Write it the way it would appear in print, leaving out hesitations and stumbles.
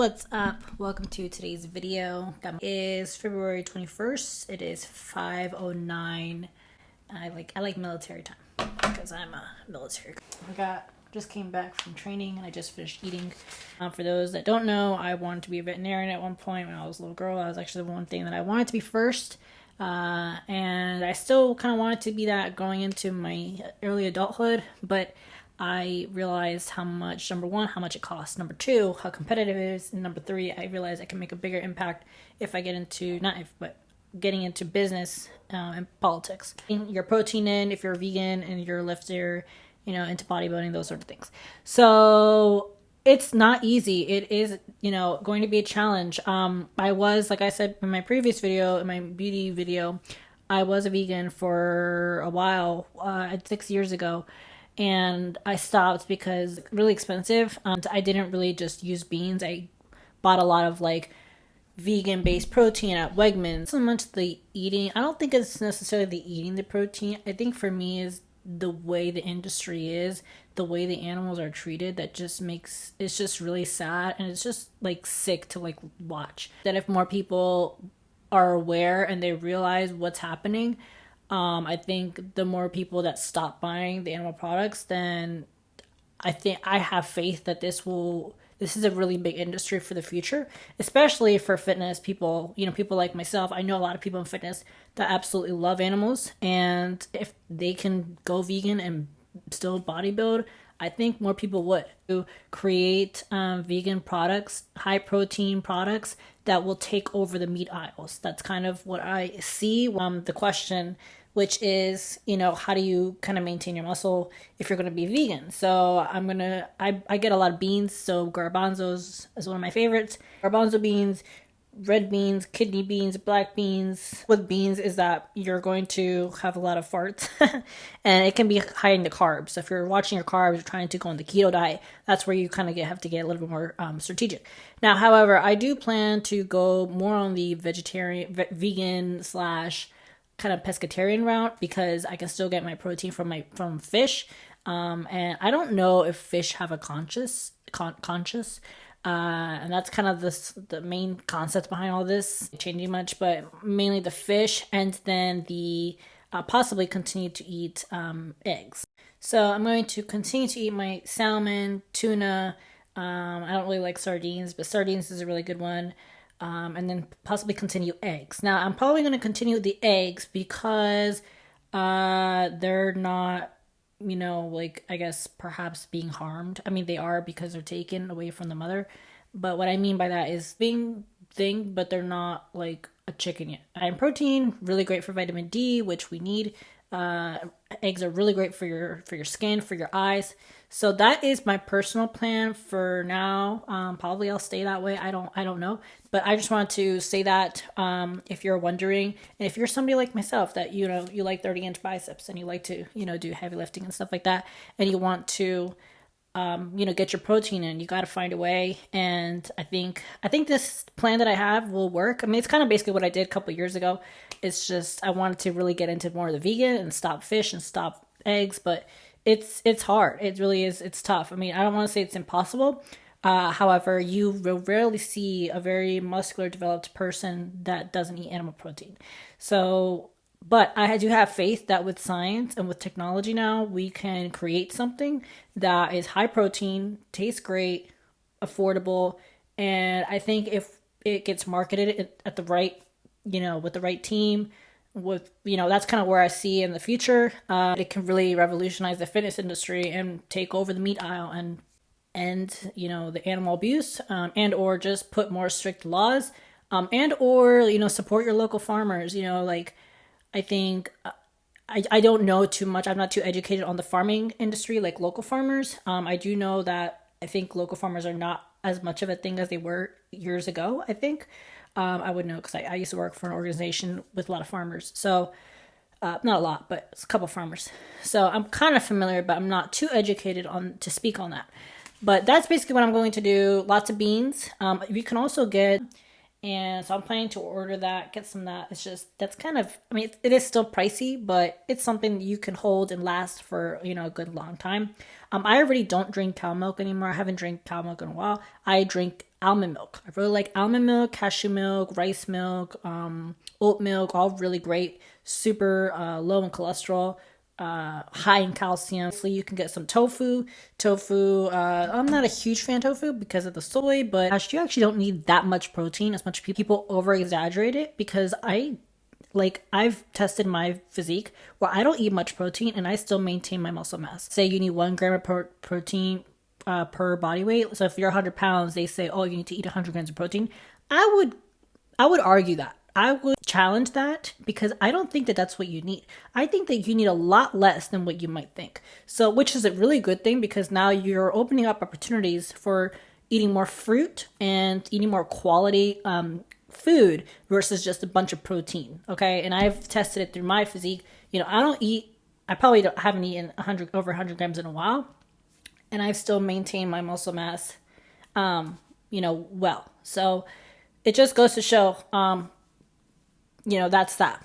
What's up? Welcome to today's video. It is February 21st. It is 5:09. I like military time because I'm a military girl. Just came back from training and I just finished eating. For those that don't know, I wanted to be a veterinarian at one point when I was a little girl. That was actually the one thing that I wanted to be first. And I still kind of wanted to be that going into my early adulthood, but I realized how much, number one, how much it costs. Number two, how competitive it is. And number three, I realized I can make a bigger impact if I get into, not if, but getting into business and politics. Your protein in, if you're a vegan and you're a lifter, into bodybuilding, those sort of things. So it's not easy. It is, going to be a challenge. I was, like I said in my previous video, in my beauty video, I was a vegan for a while, 6 years ago. And I stopped because it's really expensive. I didn't really just use beans. I bought a lot of vegan-based protein at Wegmans. So much the eating. I don't think it's necessarily the eating the protein. I think for me is the way the industry is, the way the animals are treated, that just makes it's just really sad, and it's just sick to watch. That if more people are aware and they realize what's happening, I think the more people that stop buying the animal products, then I have faith that this is a really big industry for the future, especially for fitness people, people like myself. I know a lot of people in fitness that absolutely love animals, and if they can go vegan and still bodybuild, I think more people would to create vegan products, high protein products that will take over the meat aisles. That's kind of what I see. The question, which is, how do you kind of maintain your muscle if you're going to be vegan? So I get a lot of beans. So garbanzos is one of my favorites. Garbanzo beans, red beans, kidney beans, black beans. With beans is that you're going to have a lot of farts and it can be high in the carbs. So if you're watching your carbs, you're trying to go on the keto diet, that's where you kind of have to get a little bit more strategic. Now, however, I do plan to go more on the vegan / kind of pescatarian route, because I can still get my protein from fish, and I don't know if fish have a conscious, and that's kind of the main concept behind all this, changing much, but mainly the fish, and then the possibly continue to eat eggs. So I'm going to continue to eat my salmon, tuna. I don't really like sardines, but sardines is a really good one. And then possibly continue eggs. Now, I'm probably going to continue the eggs because they're not, I guess perhaps being harmed. I mean, they are, because they're taken away from the mother. But what I mean by that is being thing, but they're not like a chicken yet. And protein, really great for vitamin D, which we need. Eggs are really great for your skin, for your eyes. So that is my personal plan for now. Probably I'll stay that way. I don't know, but I just want to say that if you're wondering, and if you're somebody like myself that you like 30-inch biceps and you like to do heavy lifting and stuff like that, and you want to get your protein in, you got to find a way. And I think this plan that I have will work. I mean, it's kind of basically what I did a couple years ago. It's just I wanted to really get into more of the vegan and stop fish and stop eggs, but it's hard. It really is. It's tough. I mean, I don't want to say it's impossible. However, you will rarely see a very muscular developed person that doesn't eat animal protein. So, but I do have faith that with science and with technology now, we can create something that is high protein, tastes great, affordable, and I think if it gets marketed at the right, with the right team, with that's kind of where I see in the future, it can really revolutionize the fitness industry and take over the meat aisle and end the animal abuse, and or just put more strict laws, and or support your local farmers. I think I don't know too much. I'm not too educated on the farming industry, like local farmers. I do know that I think local farmers are not as much of a thing as they were years ago, I think. I would know because I used to work for an organization with a lot of farmers. So not a lot, but it's a couple of farmers. So I'm kind of familiar, but I'm not too educated to speak on that. But that's basically what I'm going to do. Lots of beans. You can also get And so I'm planning to order that, get some of that. It's just, that's kind of, I mean, it is still pricey, but it's something you can hold and last for, you know, a good long time. I already don't drink cow milk anymore. I haven't drank cow milk in a while. I drink almond milk. I really like almond milk, cashew milk, rice milk, oat milk, all really great. Super low in cholesterol, high in calcium. So you can get some tofu. I'm not a huge fan of tofu because of the soy, but you actually don't need that much protein as much people over exaggerate it, because I've tested my physique where I don't eat much protein and I still maintain my muscle mass. Say you need 1 gram of protein per body weight. So if you're 100 pounds, they say, oh, you need to eat 100 grams of protein. I would argue that. I would challenge that, because I don't think that that's what you need. I think that you need a lot less than what you might think. So, which is a really good thing, because now you're opening up opportunities for eating more fruit and eating more quality food versus just a bunch of protein. Okay. And I've tested it through my physique. You know, I probably haven't eaten over 100 grams in a while, and I've still maintained my muscle mass, you know, well. So it just goes to show, you know, that's that.